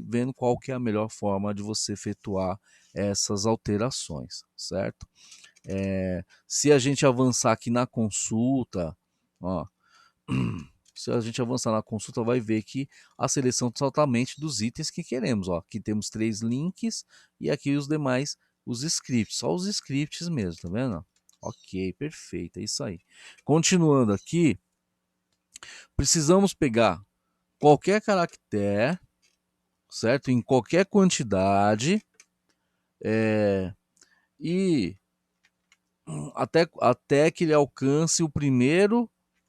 vendo qual que é a melhor forma de você efetuar essas alterações, certo? Se a gente avançar aqui na consulta, ó, se a gente avançar na consulta, vai ver que a seleção totalmente dos itens que queremos. Ó. Aqui temos 3 links e aqui os demais, os scripts, só os scripts mesmo, tá vendo? Ok, perfeito, é isso aí. Continuando aqui, precisamos pegar qualquer caractere, certo? Em qualquer quantidade, e até que ele alcance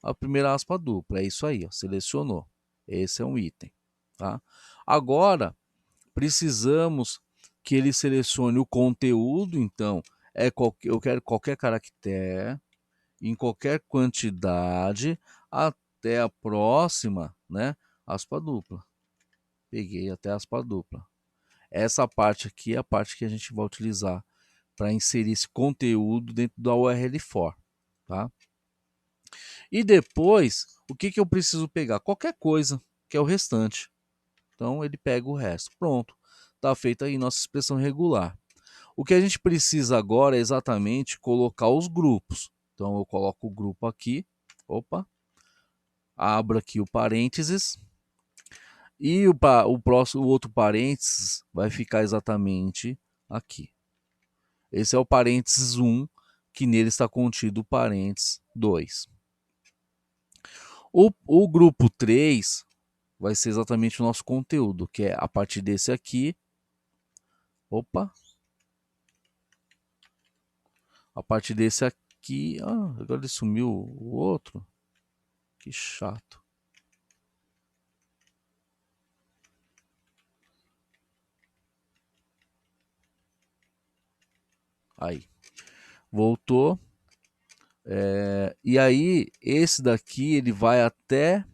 a primeira aspa dupla. É isso aí, ó, selecionou. Esse é um item, tá? Agora, precisamos que ele selecione o conteúdo, então, eu quero qualquer caractere, em qualquer quantidade, até a próxima, né, aspa dupla. Peguei até aspa dupla. Essa parte aqui é a parte que a gente vai utilizar para inserir esse conteúdo dentro da URL for, tá? E depois, o que, que eu preciso pegar? Qualquer coisa, que é o restante. Então, ele pega o resto. Pronto. Está feita aí nossa expressão regular. O que a gente precisa agora é exatamente colocar os grupos. Então, eu coloco o grupo aqui. Opa. Abro aqui o parênteses. E o outro parênteses vai ficar exatamente aqui. Esse é o parênteses 1, que nele está contido o parênteses 2. O grupo 3 vai ser exatamente o nosso conteúdo, que é a partir desse aqui. Opa! A partir desse aqui. Ah, agora ele sumiu o outro. Que chato. Aí. Voltou. E aí, esse daqui, ele vai até.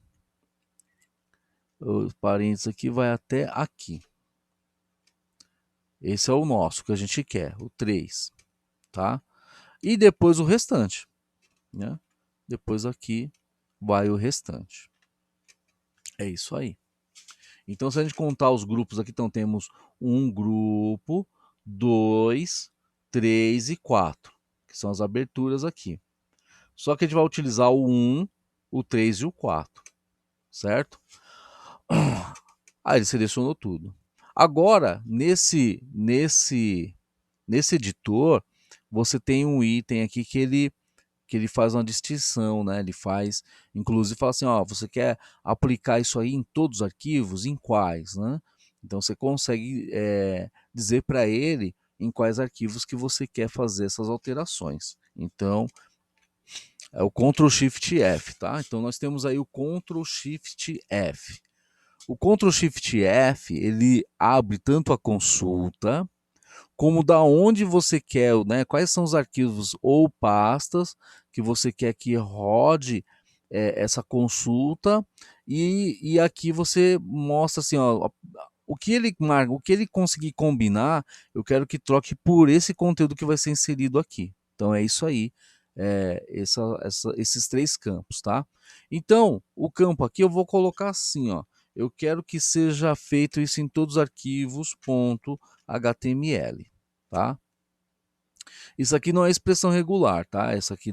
Os parênteses aqui vai até aqui. Esse é o nosso que a gente quer, o 3, tá? E depois o restante, né? Depois aqui vai o restante. É isso aí. Então, se a gente contar os grupos aqui, então temos um grupo, 2, 3 e 4, que são as aberturas aqui. Só que a gente vai utilizar o 1, o 3 e o 4, certo? Aí ele selecionou tudo. Agora, nesse editor, você tem um item aqui que ele faz uma distinção, né? Ele faz, inclusive, fala assim, ó, você quer aplicar isso aí em todos os arquivos, em quais, né? Então você consegue dizer para ele em quais arquivos que você quer fazer essas alterações. Então é o Ctrl Shift F, tá? Então nós temos aí o Ctrl Shift F. O Ctrl Shift F ele abre tanto a consulta como da onde você quer, né? Quais são os arquivos ou pastas que você quer que rode essa consulta e aqui você mostra assim, ó, o que ele marca, o que ele conseguir combinar, eu quero que troque por esse conteúdo que vai ser inserido aqui. Então é isso aí, esses três campos, tá? Então o campo aqui eu vou colocar assim, ó. Eu quero que seja feito isso em todos os arquivos .html, tá? Isso aqui não é expressão regular, tá? Essa aqui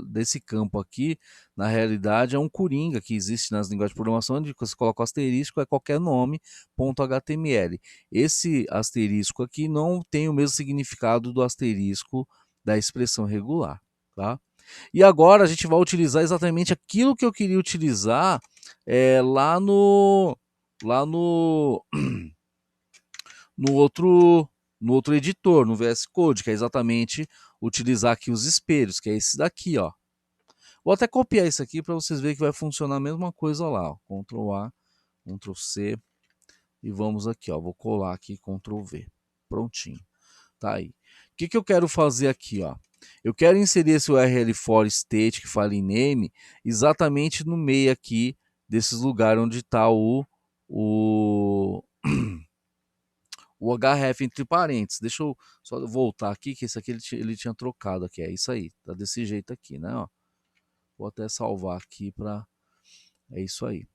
desse campo aqui, na realidade, é um coringa que existe nas linguagens de programação, onde você coloca o asterisco, é qualquer nome, .html. Esse asterisco aqui não tem o mesmo significado do asterisco da expressão regular, tá? E agora a gente vai utilizar exatamente aquilo que eu queria utilizar lá no outro no outro editor, no VS Code, que é exatamente utilizar aqui os espelhos, que é esse daqui, ó. Vou até copiar isso aqui para vocês verem que vai funcionar a mesma coisa lá, ó. Ctrl A, Ctrl C e vamos aqui, ó. Vou colar aqui Ctrl V. Prontinho. Tá aí. O que, que eu quero fazer aqui, ó? Eu quero inserir esse URL for state que fala em name exatamente no meio aqui desses lugares onde está o href entre parênteses. Deixa eu só voltar aqui, que esse aqui ele tinha trocado aqui. É isso aí, tá desse jeito aqui, né? Ó. Vou até salvar aqui para. É isso aí.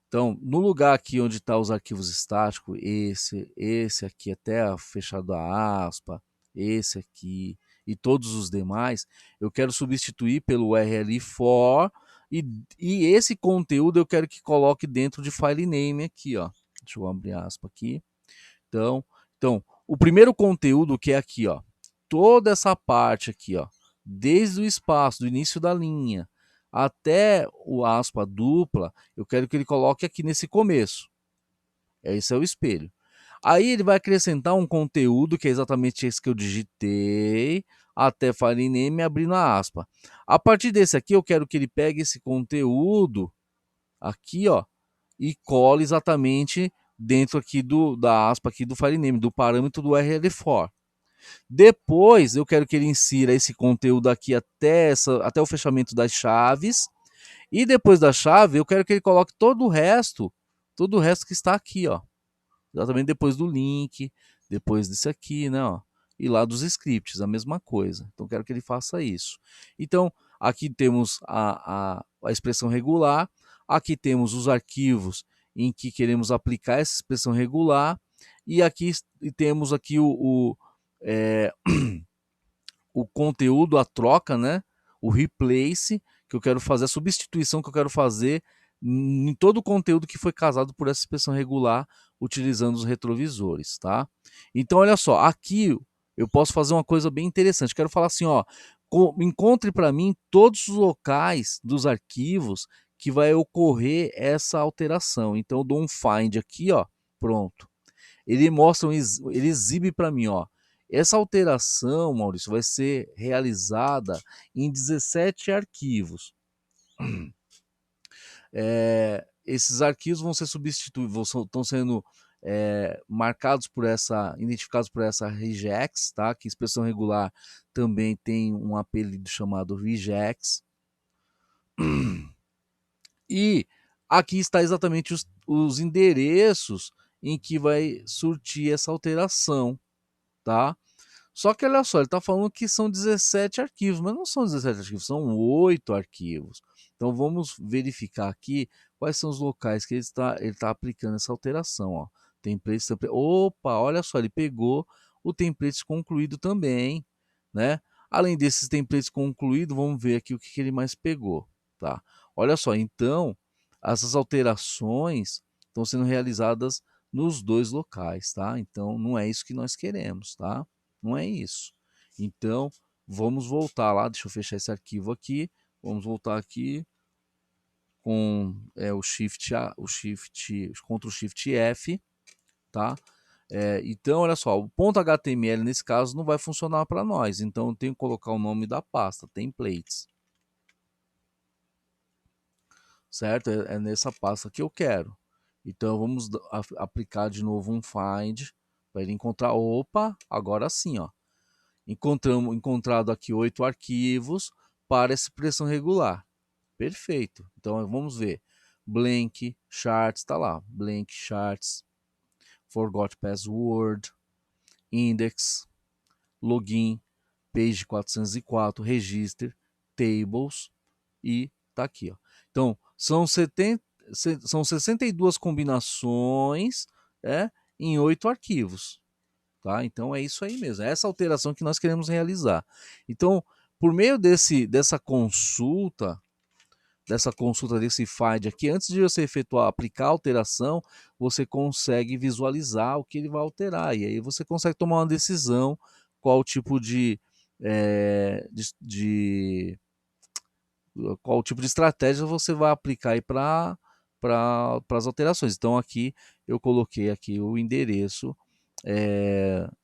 Então, no lugar aqui onde está os arquivos estáticos, esse aqui até fechado a aspa, esse aqui e todos os demais, eu quero substituir pelo URL for e esse conteúdo eu quero que coloque dentro de file name aqui, ó. Deixa eu abrir a aspa aqui. Então, o primeiro conteúdo que é aqui, ó, toda essa parte aqui, ó, desde o espaço, do início da linha, até o aspa dupla, eu quero que ele coloque aqui nesse começo. Esse é o espelho. Aí ele vai acrescentar um conteúdo que é exatamente esse que eu digitei, até file name abrindo a aspa. A partir desse aqui, eu quero que ele pegue esse conteúdo aqui, ó, e cole exatamente dentro aqui da aspa aqui do file name, do parâmetro do URL-for. Depois, eu quero que ele insira esse conteúdo aqui até o fechamento das chaves. E depois da chave, eu quero que ele coloque todo o resto que está aqui, ó. Exatamente depois do link, depois disso aqui, né? Ó, e lá dos scripts, a mesma coisa. Então, quero que ele faça isso. Então, aqui temos a expressão regular, aqui temos os arquivos em que queremos aplicar essa expressão regular, e aqui temos aqui o conteúdo, a troca, né? O replace, que eu quero fazer, a substituição que eu quero fazer em todo o conteúdo que foi causado por essa expressão regular utilizando os retrovisores, tá? Então, olha só, aqui eu posso fazer uma coisa bem interessante. Quero falar assim, ó, encontre para mim todos os locais dos arquivos que vai ocorrer essa alteração. Então, eu dou um find aqui, ó, pronto. Ele mostra, ele exibe para mim, ó, essa alteração, Maurício, vai ser realizada em 17 arquivos. Esses arquivos vão ser substituídos, estão sendo marcados por identificados por essa regex, tá? Que expressão regular também tem um apelido chamado regex. E aqui está exatamente os endereços em que vai surtir essa alteração, tá? Só que olha só, ele está falando que são 17 arquivos, mas não são 17 arquivos, são 8 arquivos. Então vamos verificar aqui quais são os locais que ele tá aplicando essa alteração. Ó. Templates, opa, olha só, ele pegou o template concluído também, né? Além desses templates concluídos, vamos ver aqui o que ele mais pegou, tá? Olha só, então, essas alterações estão sendo realizadas nos dois locais, tá? Então, não é isso que nós queremos, tá? Não é isso. Então, vamos voltar lá, deixa eu fechar esse arquivo aqui, vamos voltar aqui com o Shift, Ctrl Shift F, tá? Então, olha só, o ponto .html nesse caso não vai funcionar para nós, então eu tenho que colocar o nome da pasta, templates. Certo? É nessa pasta que eu quero. Então vamos aplicar de novo um find para ele encontrar. Opa, agora sim, ó. Encontrado aqui 8 arquivos para essa expressão regular. Perfeito. Então vamos ver. Blank charts, tá lá. Blank charts, forgot password, index, login, page 404, register, tables e tá aqui, ó. Então, são 62 combinações em 8 arquivos. Tá? Então é isso aí mesmo, é essa alteração que nós queremos realizar. Então, por meio dessa consulta, desse find aqui, antes de você aplicar a alteração, você consegue visualizar o que ele vai alterar. E aí você consegue tomar uma decisão qual tipo qual tipo de estratégia você vai aplicar aí para as alterações. Então aqui eu coloquei aqui o endereço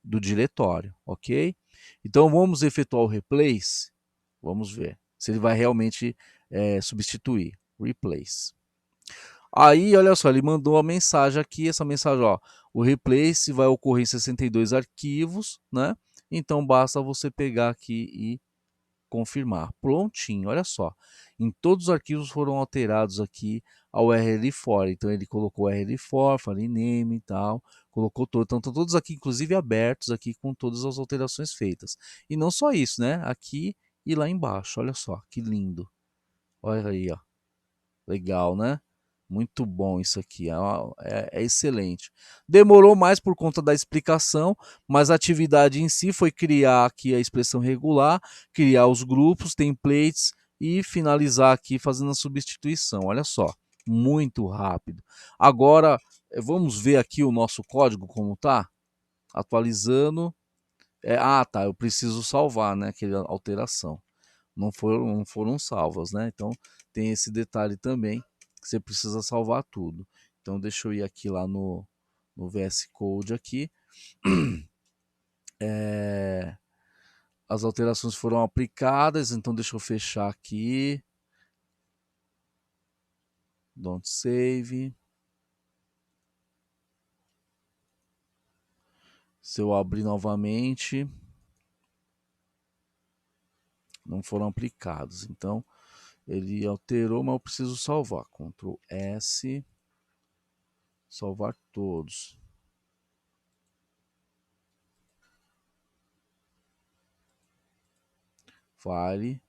do diretório, ok? Então vamos efetuar o replace, vamos ver se ele vai realmente substituir. Replace. Aí, olha só, ele mandou a mensagem aqui, essa mensagem, ó, o replace vai ocorrer em 62 arquivos, né? Então basta você pegar aqui e confirmar. Prontinho, olha só. Em todos os arquivos foram alterados aqui a URL for. Então ele colocou URL for, file name e tal, colocou todo. Então estão todos aqui, inclusive abertos aqui com todas as alterações feitas. E não só isso, né? Aqui e lá embaixo, olha só, que lindo. Olha aí, ó. Legal, né? Muito bom isso aqui, é excelente. Demorou mais por conta da explicação, mas a atividade em si foi criar aqui a expressão regular, criar os grupos, templates e finalizar aqui fazendo a substituição. Olha só, muito rápido. Agora, vamos ver aqui o nosso código como tá? Atualizando. Tá, eu preciso salvar, né, aquela alteração. não foram salvas, né? Então tem esse detalhe também, que você precisa salvar tudo. Então deixa eu ir aqui lá no VS Code aqui. As alterações foram aplicadas, então deixa eu fechar aqui. Don't save. Se eu abrir novamente, não foram aplicados. Então ele alterou, mas eu preciso salvar. Ctrl S, salvar todos. File,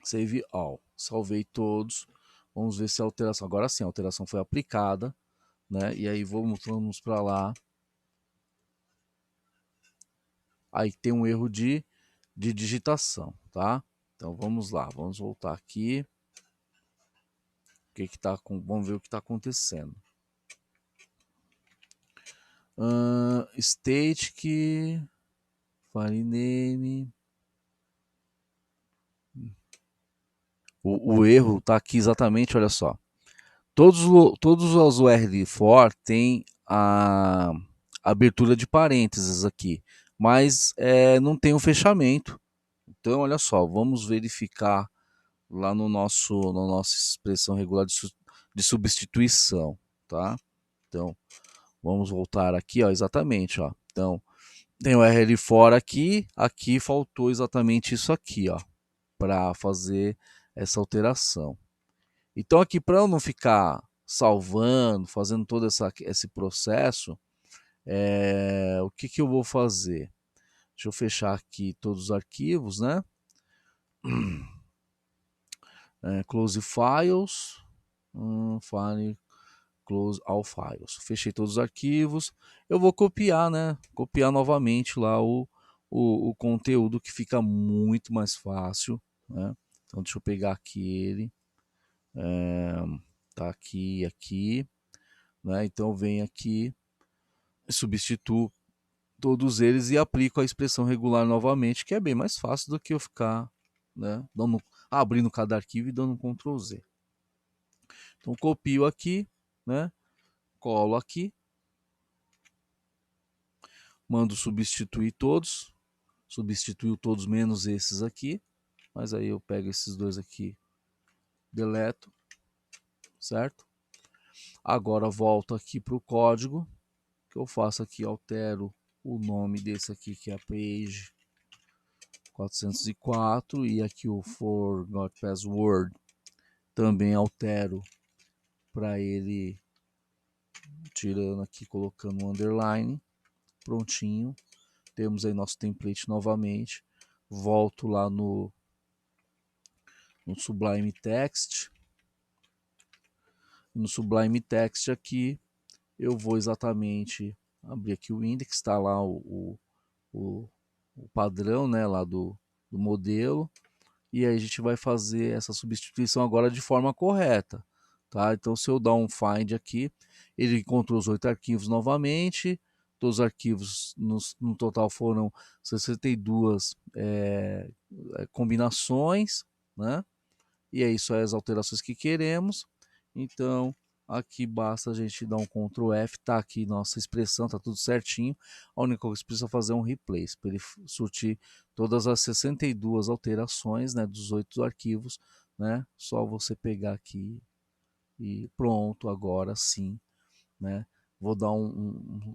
save all. Salvei todos. Vamos ver se a alteração. Agora sim, a alteração foi aplicada, né? E aí vamos para lá. Aí tem um erro de digitação, tá? Então vamos lá, vamos voltar aqui. Vamos ver o que está acontecendo. Static, file name. O erro está aqui exatamente, olha só. Todos os URL têm a abertura de parênteses aqui, mas não tem um fechamento. Então, olha só, vamos verificar lá na nossa expressão regular de substituição, tá? Então, vamos voltar aqui, ó, exatamente, ó. Então, tem o URL for aqui faltou exatamente isso aqui, ó, para fazer essa alteração. Então aqui para eu não ficar salvando, fazendo todo esse processo, o que eu vou fazer? Deixa eu fechar aqui todos os arquivos, né? Close files, file, close all files. Fechei todos os arquivos. Eu vou copiar, né? Copiar novamente lá o conteúdo, que fica muito mais fácil, né? Então deixa eu pegar aqui ele. Tá aqui, né? Então eu venho aqui, substituo todos eles e aplico a expressão regular novamente, que é bem mais fácil do que eu ficar, né, abrindo cada arquivo e dando um Ctrl Z. Então copio aqui, né, colo aqui, mando substituir todos, substituiu todos menos esses aqui, mas aí eu pego esses dois aqui, deleto, certo? Agora volto aqui para o código, que eu faço aqui, altero o nome desse aqui, que é a page 404, e aqui o forgot password também altero para ele, tirando aqui, colocando um underline. Prontinho, temos aí nosso template novamente. Volto lá no Sublime Text. No Sublime Text aqui eu vou exatamente abrir aqui o index, está lá o padrão, né, lá do modelo, e aí a gente vai fazer essa substituição agora de forma correta, tá? Então se eu dar um find aqui, ele encontrou os 8 arquivos novamente, todos os arquivos no total foram 62 combinações, né? E é isso, as alterações que queremos. Então aqui basta a gente dar um Ctrl F, tá aqui nossa expressão, tá tudo certinho. A única coisa que precisa fazer é um replace, para ele surtir todas as 62 alterações, né, dos 8 arquivos, né? Só você pegar aqui e pronto, agora sim, né? Vou dar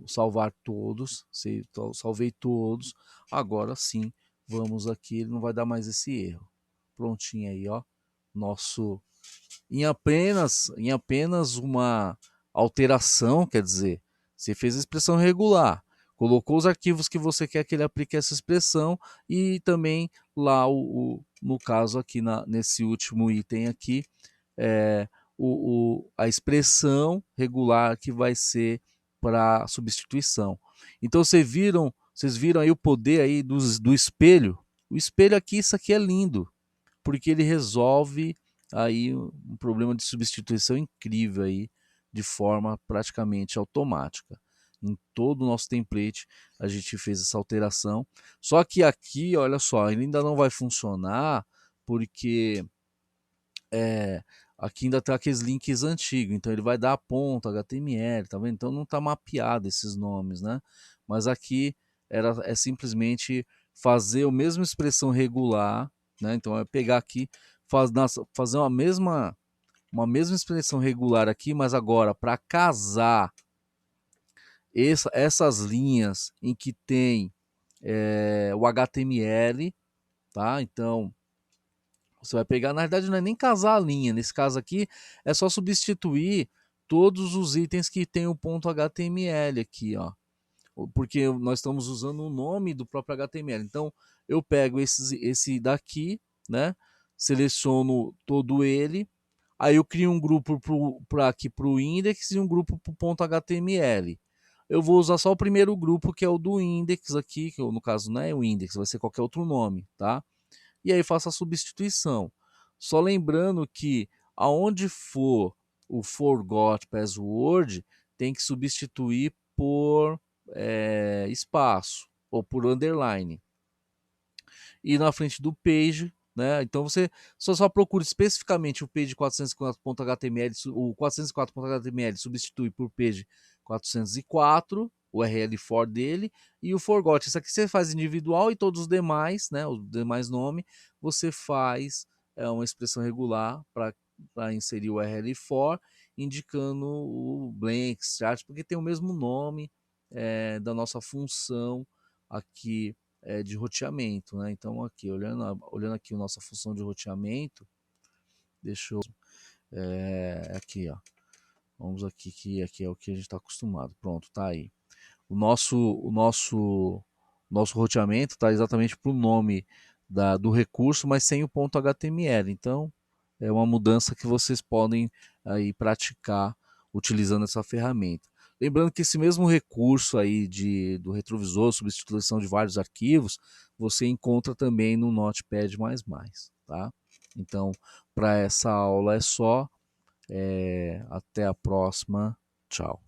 salvar todos, salvei todos, agora sim, vamos aqui, ele não vai dar mais esse erro. Prontinho aí, ó, nosso em apenas uma alteração, quer dizer, você fez a expressão regular, colocou os arquivos que você quer que ele aplique essa expressão e também lá no caso aqui nesse último item aqui, é, a expressão regular que vai ser para substituição. Então vocês viram aí o poder aí do espelho. O espelho aqui, isso aqui é lindo, porque ele resolve aí um problema de substituição incrível aí, de forma praticamente automática. Em todo o nosso template a gente fez essa alteração. Só que aqui, olha só, ele ainda não vai funcionar porque aqui ainda tem aqueles links antigos, então ele vai dar ponto, HTML, tá vendo? Então não está mapeado esses nomes, né? Mas aqui é simplesmente fazer a mesma expressão regular, né? Então é pegar aqui, fazer uma mesma expressão regular aqui, mas agora para casar essas linhas em que tem o HTML, tá? Então você vai pegar, na verdade não é nem casar a linha, nesse caso aqui é só substituir todos os itens que tem o ponto HTML aqui, ó. Porque nós estamos usando o nome do próprio HTML. Então eu pego esse daqui, né? Seleciono todo ele, aí eu crio um grupo para aqui para o index e um grupo para o ponto HTML. Eu vou usar só o primeiro grupo, que é o do index aqui, que no caso não é o index, vai ser qualquer outro nome, tá? E aí faço a substituição. Só lembrando que aonde for o forgot password, tem que substituir por espaço ou por underline. E na frente do page, né? Então você só procura especificamente o page 404.html, o 404.html substitui por page 404, o URL dele, e o forgot. Isso aqui você faz individual e todos os demais, né? Os demais nomes, você faz uma expressão regular para inserir o URL for, indicando o blank start, porque tem o mesmo nome da nossa função aqui de roteamento, né? Então aqui, olhando aqui a nossa função de roteamento, deixa eu aqui, ó. Vamos aqui que aqui é o que a gente está acostumado. Pronto, tá aí. O nosso roteamento está exatamente para o nome do recurso, mas sem o ponto HTML. Então é uma mudança que vocês podem aí praticar utilizando essa ferramenta. Lembrando que esse mesmo recurso aí do retrovisor, substituição de vários arquivos, você encontra também no Notepad++, tá? Então, para essa aula é só. Até a próxima. Tchau.